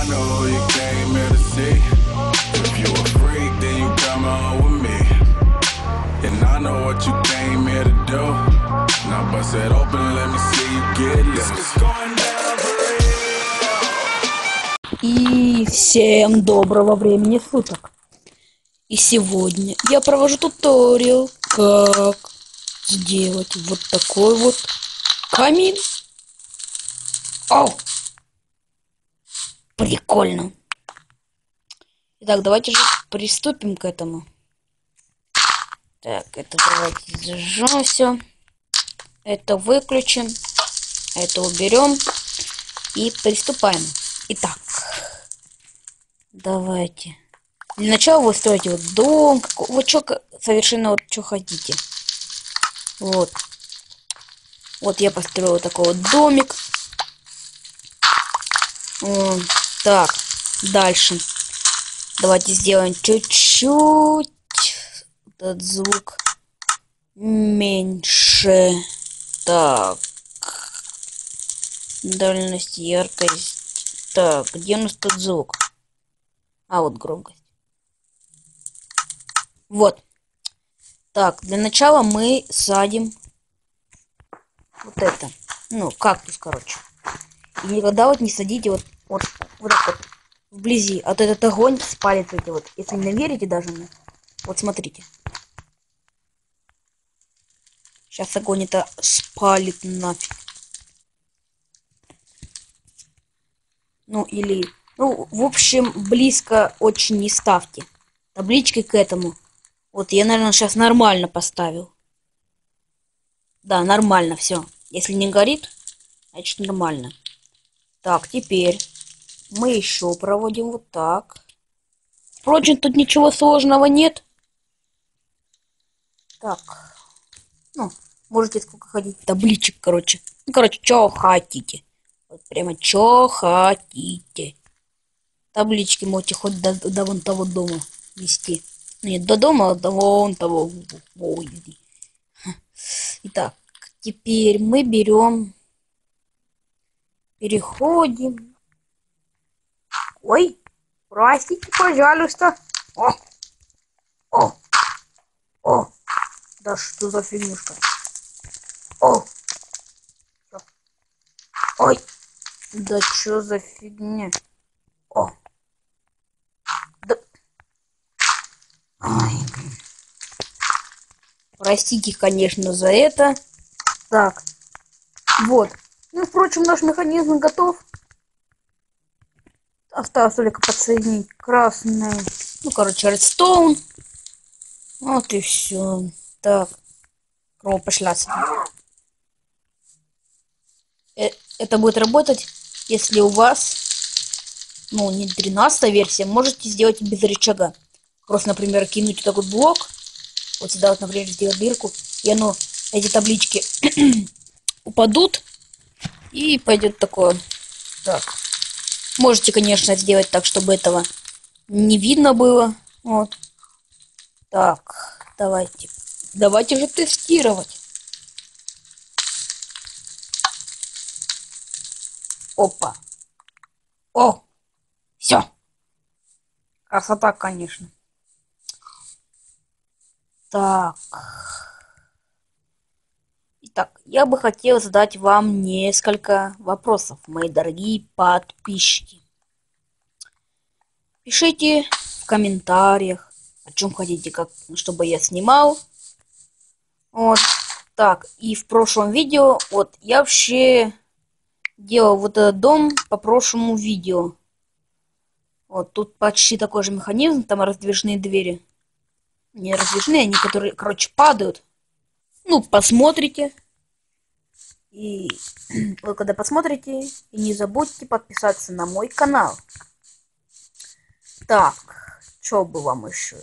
know who you came here to see. If you a freak, then you come on with me. And I know what you came here to do. Now bust it open, let me see you get loose. It's going down for real. И всем доброго времени суток. И сегодня я провожу туториал, как сделать вот такой вот камин. О! Прикольно. Итак, давайте же приступим к этому. Так, это давайте зажжем все. Это выключим. Это уберем. И приступаем. Итак, давайте. Для начала вы строите вот дом. Вот что совершенно вот что хотите. Вот. Вот я построил такой вот домик. Так, дальше. Давайте сделаем чуть-чуть этот звук меньше. Так. Дальность, яркость. Так, где у нас тут звук? А, вот громкость. Вот. Так, для начала мы садим вот это. Ну, кактус, короче. И никогда вот не садите вот так вот вблизи. А то этот огонь спалит эти вот. Если не верите даже мне. Вот смотрите. Сейчас огонь это спалит нафиг. Ну или... Ну, в общем, близко очень не ставьте. Табличкой к этому. Вот я, наверное, сейчас нормально поставил. Да, нормально, все. Если не горит, значит нормально. Так, теперь мы еще проводим вот так. Впрочем, тут ничего сложного нет. Так. Ну, можете сколько хотите табличек, короче. Ну, короче, что хотите. Вот прямо что хотите. Таблички можете хоть до вон того дома вести. Нет, до дома, а до вон того. Итак, теперь мы берем, переходим. Ой, простите, пожалуйста. О, да что за фигнюшка? Ой, да что за фигня? Да. Ой. Простите, конечно, за это. Так, вот. Ну, впрочем, наш механизм готов. Осталось только подсоединить красный. Ну, короче, редстоун. Вот и все. Так. Кровь пошла. Это будет работать, если у вас, ну, не 13-я версия, можете сделать без рычага. Просто, например, кинуть вот такой блок. Вот сюда вот, например, сделать дырку. И оно, эти таблички упадут. И пойдет такое. Так. Можете, конечно, сделать так, чтобы этого не видно было. Вот. Так, давайте. Давайте же тестировать. Опа. О! Все. Красота, конечно. Так. Итак, я бы хотел задать вам несколько вопросов, мои дорогие подписчики. Пишите в комментариях, о чем хотите, чтобы я снимал. Вот. Так, и в прошлом видео, вот, я вообще делал вот этот дом по прошлому видео. Вот, тут почти такой же механизм, там раздвижные двери. Не раздвижные, они, которые, короче, падают. Ну, посмотрите. И вы когда посмотрите, и не забудьте подписаться на мой канал. Так, что бы вам еще?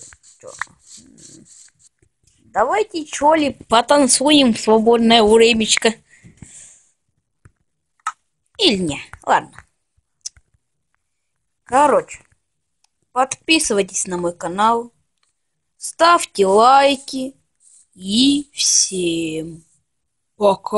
Давайте, что ли, потанцуем в свободное времечко. Или не, ладно. Короче, подписывайтесь на мой канал, ставьте лайки и всем пока.